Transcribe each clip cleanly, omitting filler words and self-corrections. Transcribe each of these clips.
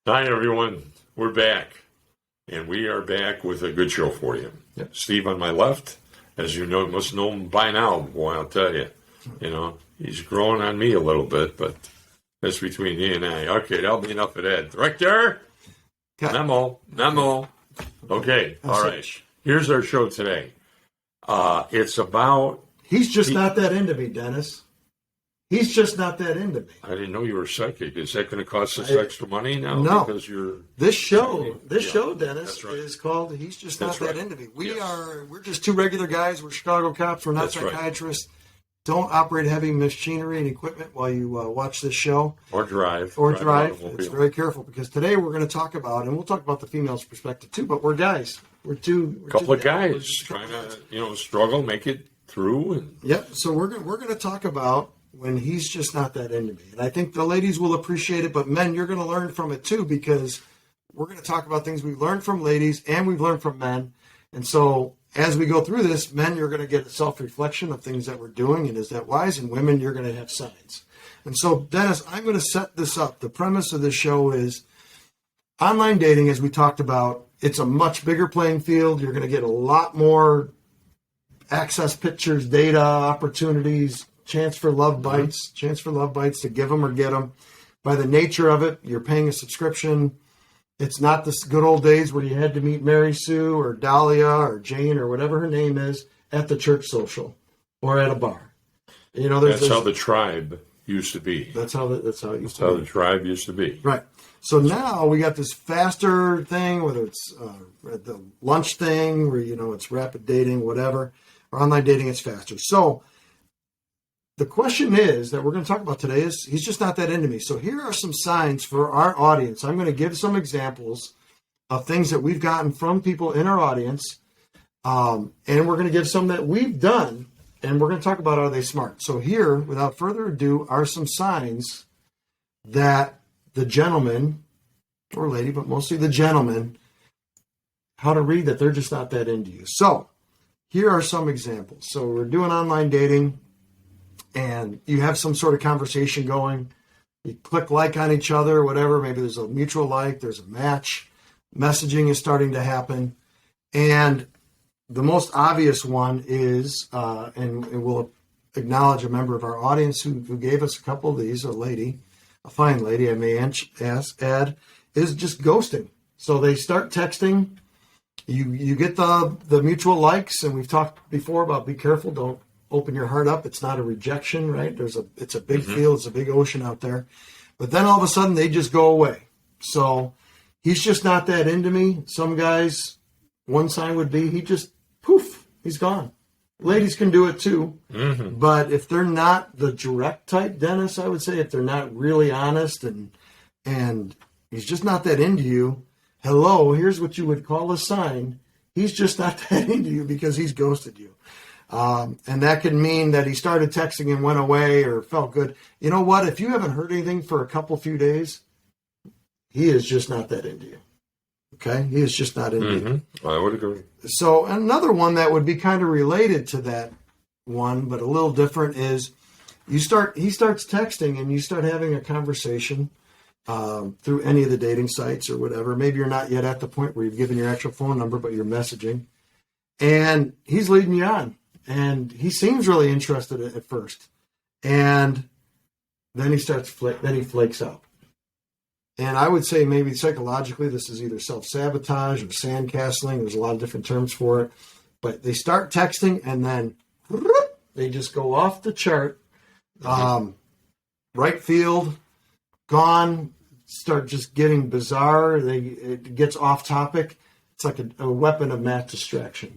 Hi, everyone. We're back, and we are back with a good show for you. Yep. Steve on my left, as you know, must know him by now. Boy, I'll tell you, he's growing on me a little bit, but that's between he and I. Okay, that'll be enough of that. Director, Memo. Okay, all right. Here's our show today. It's about. He's just not that into me, Dennis. He's just not that into me. I didn't know you were psychic. Is that going to cost us extra money now? No. Because you're This show, Dennis, right. is called He's Just That's Not That right. Into Me. Yes. We're just two regular guys. We're Chicago cops. We're not That's right. psychiatrists. Don't operate heavy machinery and equipment while you watch this show. or drive. Or an drive. automobile. It's very careful because today we're going to talk about, and we'll talk about the female's perspective too, but we're guys. We're two Couple of guys trying to, struggle, make it through. And Yep. So we're going to talk about when he's just not that into me, and I think the ladies will appreciate it. But men, you're going to learn from it too, because we're going to talk about things we've learned from ladies and we've learned from men. And so as we go through this, men, you're going to get a self-reflection of things that we're doing, and is that wise? And women, you're going to have signs. And so, Dennis, I'm going to set this up. The premise of this show is online dating, as we talked about. It's a much bigger playing field. You're going to get a lot more access, pictures, data, opportunities, chance for love bites to give them or get them. By the nature of it, you're paying a subscription. It's not the good old days where you had to meet Mary Sue or Dahlia or Jane or whatever her name is at the church social or at a bar. that's how the tribe used to be. That's how it used That's to how be. the tribe used to be. Right. So now we got this faster thing, whether it's the lunch thing where, it's rapid dating, whatever, or online dating, it's faster. So the question is that we're going to talk about today is he's just not that into me. So here are some signs for our audience. I'm going to give some examples of things that we've gotten from people in our audience. And we're going to give some that we've done, and we're going to talk about are they smart. So here, without further ado, are some signs that the gentleman or lady, but mostly the gentleman, how to read that they're just not that into you. So here are some examples. So we're doing online dating, and you have some sort of conversation going. You click like on each other, whatever. Maybe there's a mutual like, there's a match. Messaging is starting to happen. And the most obvious one is, and we'll acknowledge a member of our audience who gave us a couple of these, a fine lady, I may add, is just ghosting. So they start texting. You get the mutual likes, and we've talked before about be careful, don't open your heart up. It's not a rejection, right? It's a big field, it's a big ocean out there. But then all of a sudden they just go away. So he's just not that into me. Some guys, one sign would be he just poof, he's gone. Ladies can do it too. Mm-hmm. But if they're not the direct type, Dennis, I would say if they're not really honest and he's just not that into you, hello, here's what you would call a sign. He's just not that into you because he's ghosted you. And that could mean that he started texting and went away or felt good. You know what? If you haven't heard anything for a few days, he is just not that into you. Okay? He is just not into you. I would agree. So another one that would be kind of related to that one, but a little different is he starts texting and you start having a conversation through any of the dating sites or whatever. Maybe you're not yet at the point where you've given your actual phone number, but you're messaging. And he's leading you on. And he seems really interested at first. And then he flakes out. And I would say maybe psychologically this is either self-sabotage or sandcastling. There's a lot of different terms for it. But they start texting and then they just go off the chart. Right field, gone, start just getting bizarre. It gets off topic. It's like a weapon of mass distraction.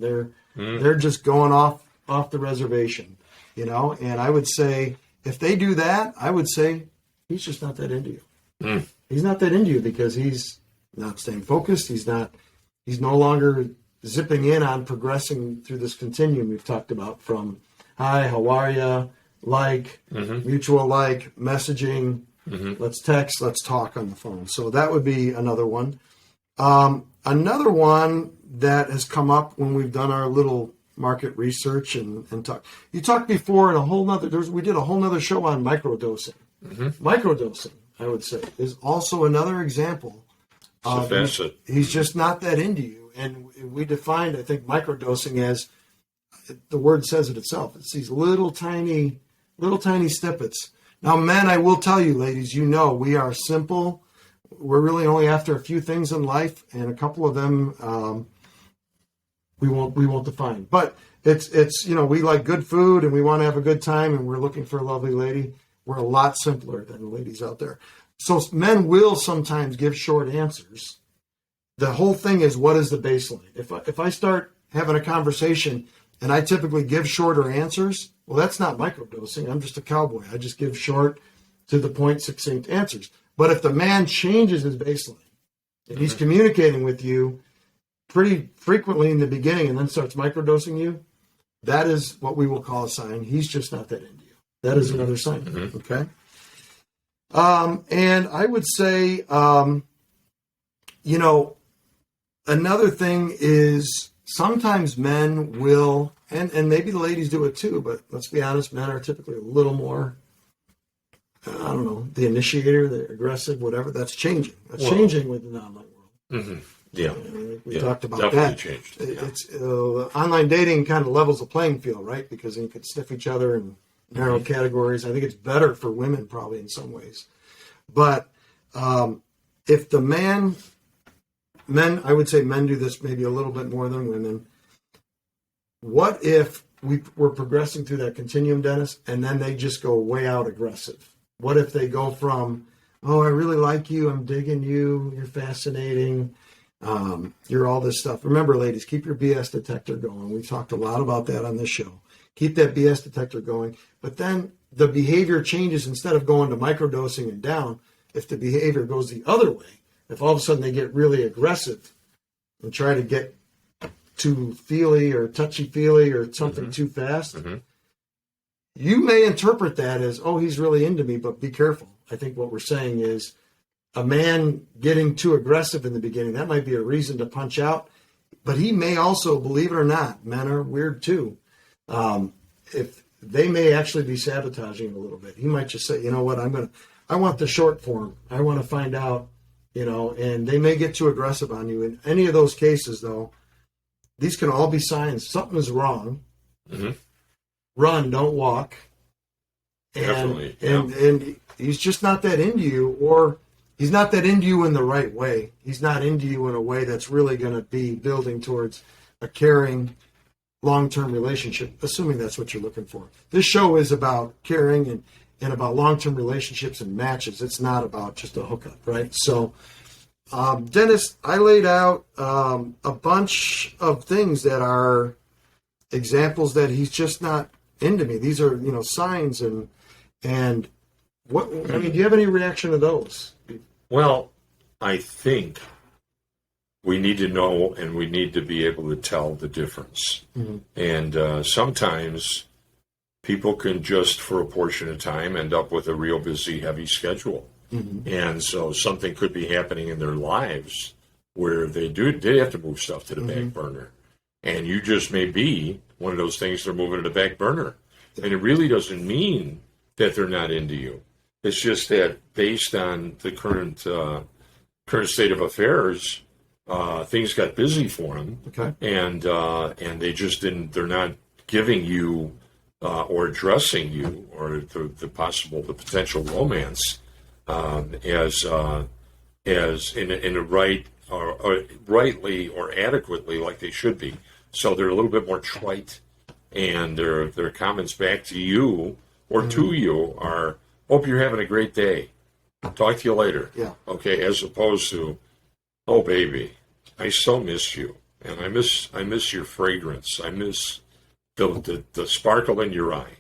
They're just going off the reservation, and I would say if they do that, I would say he's just not that into you. He's not that into you because he's not staying focused. He's no longer zipping in on progressing through this continuum we've talked about from hi, how are you, like, mutual like, messaging, let's text, let's talk on the phone. So that would be another one. Another one that has come up when we've done our little market research and talk. You talked before in we did a whole nother show on microdosing. Microdosing, I would say, is also another example a facet. He's just not that into you. And we defined, I think, microdosing as, the word says it itself. It's these little tiny snippets. Now, men, I will tell you, ladies, we are simple. We're really only after a few things in life, and a couple of them we won't define. But it's we like good food, and we want to have a good time, and we're looking for a lovely lady. We're a lot simpler than the ladies out there. So men will sometimes give short answers. The whole thing is, what is the baseline? If I start having a conversation and I typically give shorter answers, well, that's not microdosing. I'm just a cowboy. I just give short, to the point, succinct answers. But if the man changes his baseline and he's communicating with you pretty frequently in the beginning and then starts microdosing you, that is what we will call a sign. He's just not that into you. That is another sign. Okay. And I would say, another thing is sometimes men will, and maybe the ladies do it too, but let's be honest, men are typically a little more, the initiator, the aggressive, whatever. That's changing. That's changing with the online world. Mm-hmm. Yeah. We talked about definitely that. Changed. It's online dating kind of levels the playing field, right? Because you could sniff each other in narrow categories. I think it's better for women probably in some ways. But if the men, I would say men do this maybe a little bit more than women. What if we're progressing through that continuum, Dennis, and then they just go way out aggressive? What if they go from, oh, I really like you, I'm digging you, you're fascinating, you're all this stuff. Remember, ladies, keep your BS detector going. We've talked a lot about that on this show. Keep that BS detector going. But then the behavior changes. Instead of going to microdosing and down, if the behavior goes the other way, if all of a sudden they get really aggressive and try to get too feely or touchy-feely or something too fast, you may interpret that as, oh, he's really into me, but be careful. I think what we're saying is a man getting too aggressive in the beginning, that might be a reason to punch out, but he may also, believe it or not, men are weird too. If they may actually be sabotaging a little bit. He might just say, you know what, I want the short form. I want to find out, and they may get too aggressive on you. In any of those cases, though, these can all be signs something is wrong. Run, don't walk. Definitely. And he's just not that into you, or he's not that into you in the right way. He's not into you in a way that's really going to be building towards a caring, long-term relationship, assuming that's what you're looking for. This show is about caring and about long-term relationships and matches. It's not about just a hookup, right? So, Dennis, I laid out a bunch of things that are examples that he's just not into me. These are, signs and what, do you have any reaction to those? Well, I think we need to know and we need to be able to tell the difference. And sometimes people can just, for a portion of time, end up with a real busy, heavy schedule. And so something could be happening in their lives where they have to move stuff to the back burner. And you just may be one of those things they're moving to the back burner. And it really doesn't mean that they're not into you. It's just that based on the current state of affairs, things got busy for them. Okay. And they just didn't, they're not giving you or addressing you or the potential romance as in a right or rightly or adequately like they should be. So they're a little bit more trite, and their comments back to you or to you are, "Hope you're having a great day. Talk to you later." Yeah. Okay, as opposed to, "Oh baby, I so miss you, and I miss your fragrance. I miss the sparkle in your eye."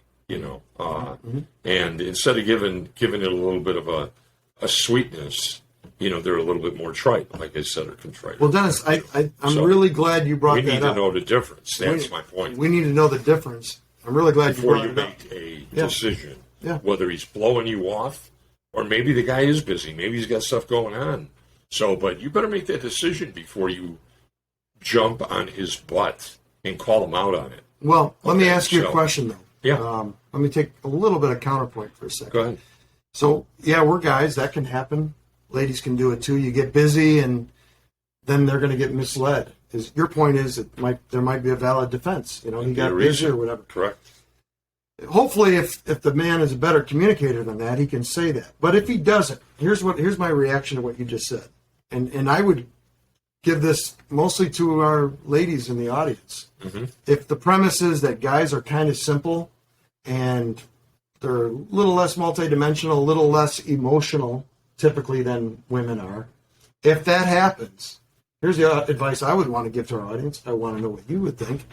And instead of giving it a little bit of a sweetness, they're a little bit more trite, like I said, or contrite. Well, Dennis, I'm really glad you brought that up. We need to know the difference. That's my point. We need to know the difference. I'm really glad before you brought make it up. a decision, Yeah. whether he's blowing you off, or maybe the guy is busy. Maybe he's got stuff going on. So, but you better make that decision before you jump on his butt and call him out on it. Well, let me ask you a question, though. Yeah. Let me take a little bit of counterpoint for a second. Go ahead. So, yeah, we're guys. That can happen. Ladies can do it, too. You get busy, and then they're going to get misled. Your point is there might be a valid defense. You know, he got busy or whatever. Correct. Hopefully, if the man is a better communicator than that, he can say that. But if he doesn't, here's my reaction to what you just said, and I would give this mostly to our ladies in the audience. Mm-hmm. If the premise is that guys are kind of simple and they're a little less multidimensional, a little less emotional typically than women are, if that happens, here's the advice I would want to give to our audience. I want to know what you would think.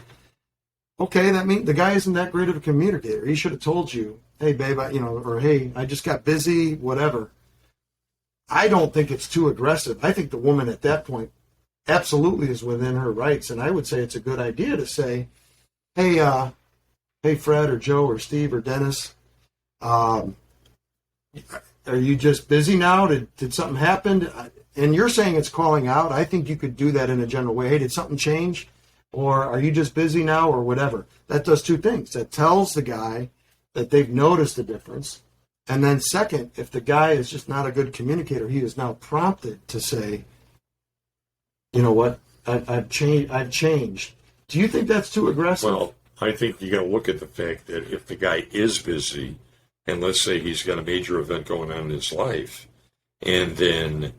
Okay, that means the guy isn't that great of a communicator. He should have told you, hey, babe, or hey, I just got busy, whatever. I don't think it's too aggressive. I think the woman at that point absolutely is within her rights. And I would say it's a good idea to say, hey, Fred or Joe or Steve or Dennis, are you just busy now? Did something happen? And you're saying it's calling out. I think you could do that in a general way. Hey, did something change? Or are you just busy now or whatever? That does two things. That tells the guy that they've noticed the difference. And then second, if the guy is just not a good communicator, he is now prompted to say, you know what, I've changed. Do you think that's too aggressive? Well, I think you got to look at the fact that if the guy is busy, and let's say he's got a major event going on in his life, and then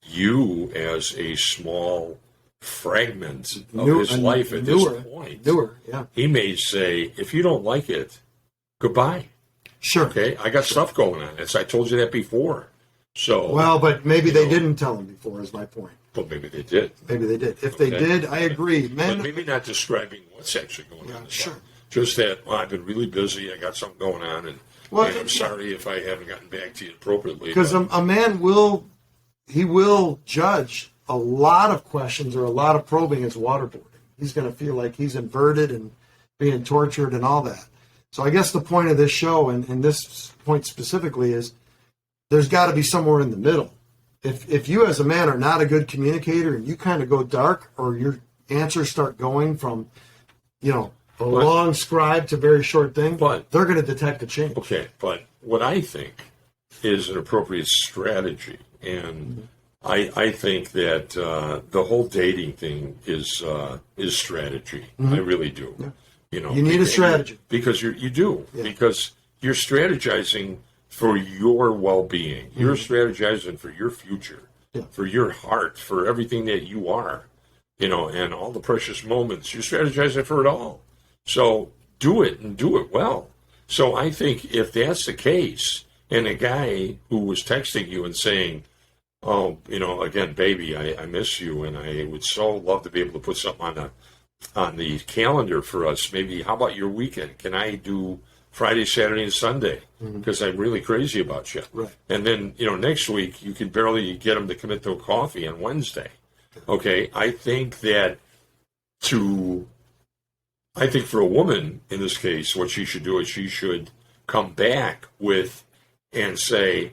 you, as a small fragment of his life at this point, he may say, if you don't like it, goodbye. Sure. Okay, I got stuff going on. As I told you that before. So well, but maybe they didn't tell him before, is my point. But maybe they did. Maybe they did. If they did, I agree. Men, but maybe not describing what's actually going on. Sure. Just that, well, I've been really busy. I got something going on, and I'm sorry if I haven't gotten back to you appropriately. Because a man will judge a lot of questions or a lot of probing as waterboarding. He's going to feel like he's inverted and being tortured and all that. So I guess the point of this show and this point specifically is there's got to be somewhere in the middle. If you as a man are not a good communicator and you kind of go dark or your answers start going from, a long scribe to very short thing, but they're going to detect a change. Okay, but what I think is an appropriate strategy, and I think that the whole dating thing is strategy. I really do. Yeah. You need a strategy because you do because you're strategizing for your well-being. You're strategizing for your future, for your heart, for everything that you are, and all the precious moments. You're strategizing for it all. So do it and do it well. So I think if that's the case, and a guy who was texting you and saying, oh, again, baby, I miss you, and I would so love to be able to put something on the calendar for us. Maybe, how about your weekend? Can I do Friday, Saturday, and Sunday? Because I'm really crazy about you. Right. And then, next week, you can barely get them to commit to a coffee on Wednesday. Okay? I think for a woman, in this case, what she should do is she should come back with and say,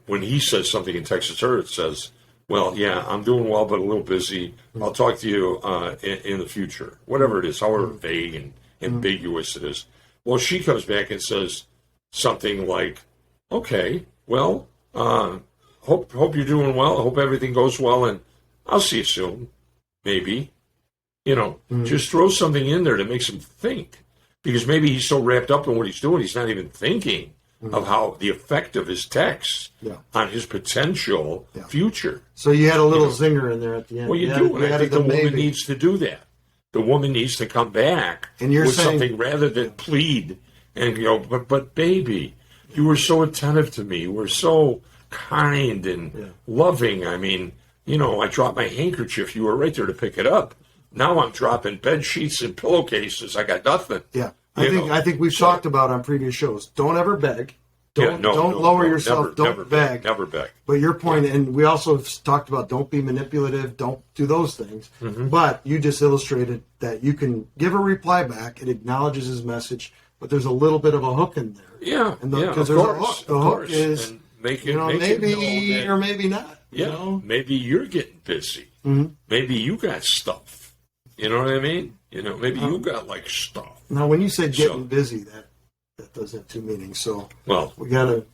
when he says something and texts her, it says, well, yeah, I'm doing well, but a little busy. I'll talk to you in the future. Whatever it is, however vague and ambiguous it is. Well, she comes back and says something like, okay, well, hope you're doing well. I hope everything goes well, and I'll see you soon, maybe. Just throw something in there that makes him think. Because maybe he's so wrapped up in what he's doing, he's not even thinking of how the effect of his text on his potential future. So you had a little zinger in there at the end. Well, you do, and I think the woman needs to do that. The woman needs to come back with something rather than plead and go, but baby, you were so attentive to me. You were so kind and loving. I mean, I dropped my handkerchief. You were right there to pick it up. Now I'm dropping bed sheets and pillowcases. I got nothing. Yeah. I think we've talked about on previous shows. Don't ever beg. Don't lower yourself. Don't beg. Never beg. But your point, and we also talked about don't be manipulative. Don't do those things. But you just illustrated that you can give a reply back. It acknowledges his message, but there's a little bit of a hook in there. Yeah. Because there's a hook. The hook is, maybe or maybe not. Maybe you're getting busy. Maybe you got stuff. You know what I mean? Maybe you got stuff. Now, when you say getting busy, that does have two meanings. So, we got to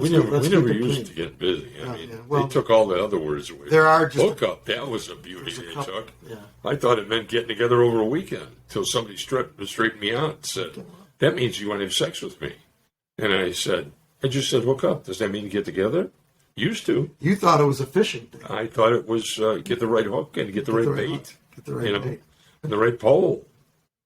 We Let's never keep it used to clean. get busy. I mean, Well, they took all the other words away. there are just Hook-up, that was a beauty there's a they couple- took. yeah. I thought it meant getting together over a weekend until somebody straightened me out and said, that means you want to have sex with me. And I said, I just said hook up. Does that mean get together? Used to. You thought it was a fishing thing. I thought it was get the right hook and get the right bait. hook, get the right bait. And the right pole.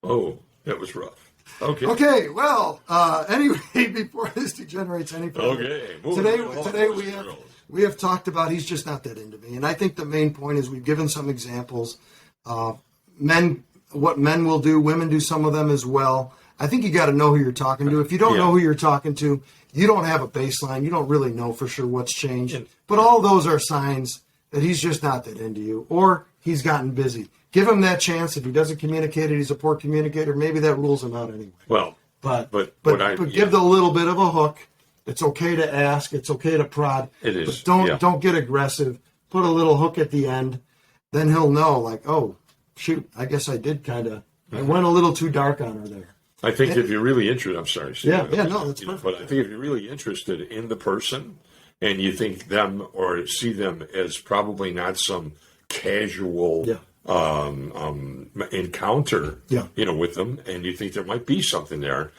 Oh, that was rough. Okay. Okay, well, anyway, before this degenerates any further, Okay, moving today right along, today boys we and have girls. we have talked about he's just not that into me, and I think the main point is we've given some examples. What men will do, women do some of them as well. I think you got to know who you're talking to. If you don't Yeah. know who you're talking to, you don't have a baseline. You don't really know for sure what's changed. And- But all those are signs that he's just not that into you, or he's gotten busy. Give him that chance. If he doesn't communicate it, he's a poor communicator. Maybe that rules him out anyway. Well, But what give the little bit of a hook. It's okay to ask. It's okay to prod. It is, But don't get aggressive. Put a little hook at the end. Then he'll know, like, oh, shoot, I guess I did I went a little too dark on her there. I think if you're really interested, I'm sorry, Steve. Yeah, no, that's perfect. But I think if you're really interested in the person and you think them or see them as probably not some casual Yeah. encounter, Yeah. with them, and you think there might be something there,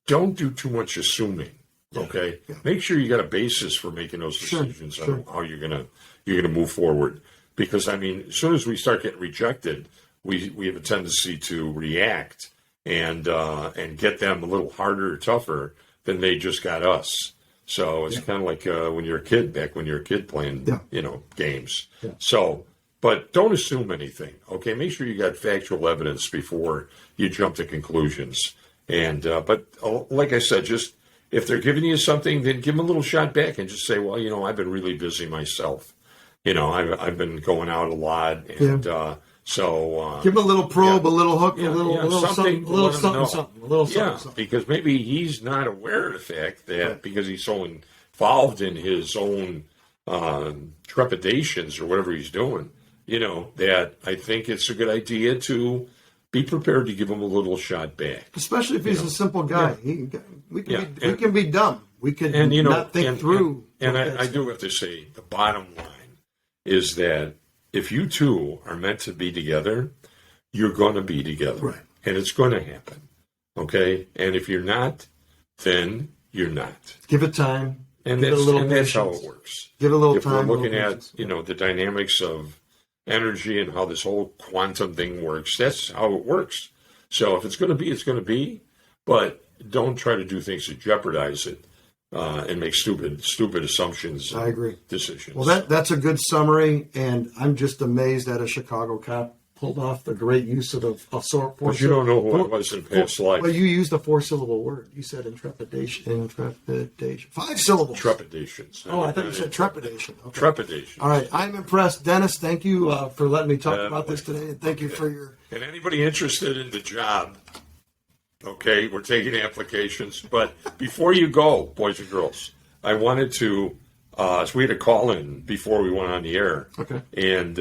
don't do too much assuming. Okay, Yeah. make sure you got a basis for making those Sure, decisions sure. on how you're gonna move forward. Because I mean, as soon as we start getting rejected, we have a tendency to react and get them a little harder or tougher than they just got us. So it's kind of like when you're a kid, back when you're a kid playing, games. Yeah. So, but don't assume anything. Okay, make sure you got factual evidence before you jump to conclusions. And but like I said, just if they're giving you something, then give them a little shot back and just say, well, I've been really busy myself. I've been going out a lot, and so Give him a little probe, yeah. a little hook, Yeah, a little something, to let 'em know. something, a little something. Because maybe he's not aware of the fact that because he's so involved in his own trepidations or whatever he's doing, that I think it's a good idea to be prepared to give him a little shot back. Especially if he's a simple guy. We can be dumb. We could And not think through. And what I that's- do have to say, the bottom line is that if you two are meant to be together, you're going to be together, Right. and it's going to happen. Okay, and if you're not, then you're not, give it time. and give it a that's little and that's how patience. it works. Give it a little If time. we're a looking little at patience. the dynamics of energy and how this whole quantum thing works, that's how it works. So if it's going to be, it's going to be, but don't try to do things to jeopardize it and make stupid assumptions. I agree. Decisions. Well, that's a good summary, and I'm just amazed that a Chicago cop pulled off the great use of But you don't know who I was in past life. Well, you used a 4-syllable word. You said intrepidation. 5 syllables. Trepidations. Oh, I thought you said trepidation. Okay. Trepidation. All right, I'm impressed. Dennis, thank you for letting me talk about this today, and thank you for your... And anybody interested in the job, okay, we're taking applications. But before you go, boys and girls, I wanted to, so we had a call in before we went on the air. Okay. And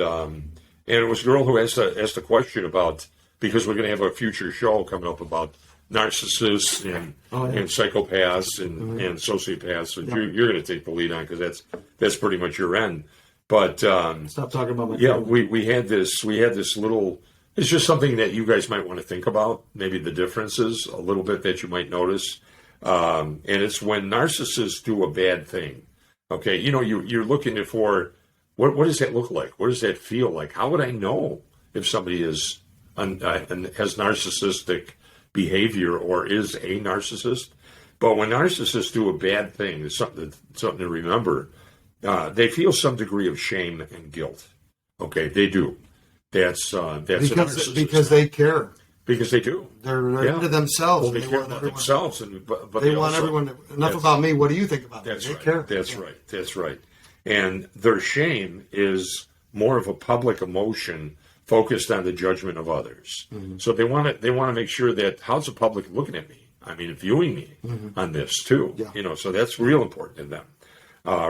it was a girl who asked a question about, because we're going to have a future show coming up about narcissists and psychopaths and sociopaths. So you're going to take the lead on, because that's pretty much your end. But Stop talking about my yeah, we had this little. It's just something that you guys might want to think about. Maybe the differences a little bit that you might notice. And it's when narcissists do a bad thing. Okay, you're looking for what does that look like? What does that feel like? How would I know if somebody is has narcissistic behavior or is a narcissist? But when narcissists do a bad thing, it's something to remember. They feel some degree of shame and guilt. Okay, they do. That's a narcissist. because they care. Because they do. They're into themselves. Well, they care want about everyone- themselves, but They want also- everyone to, enough That's- about me. What do you think about me? That's They right. care. That's Yeah. right. That's right. And their shame is more of a public emotion focused on the judgment of others. Mm-hmm. So they want to make sure that how's the public looking at me? I mean, viewing me on this too. Mm-hmm. Yeah. So that's real important to them,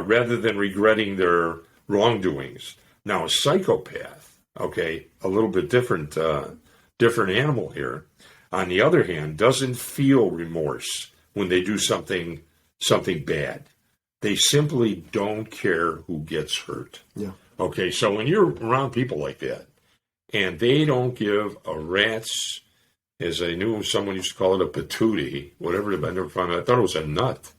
rather than regretting their wrongdoings. Now, a psychopath, okay, a little bit different animal here. On the other hand, doesn't feel remorse when they do something bad. They simply don't care who gets hurt. Yeah. Okay, so when you're around people like that, and they don't give a rat's, as I knew someone used to call it, a patootie, whatever. I never found out. I thought it was a nut.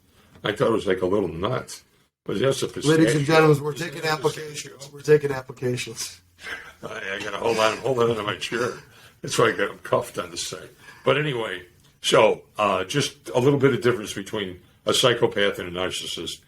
I thought it was like a little nut. But that's a pistachio. Ladies and gentlemen, we're taking applications. We're taking applications. I got to hold on to my chair. That's why I got him cuffed on the side. But anyway, so just a little bit of difference between a psychopath and a narcissist.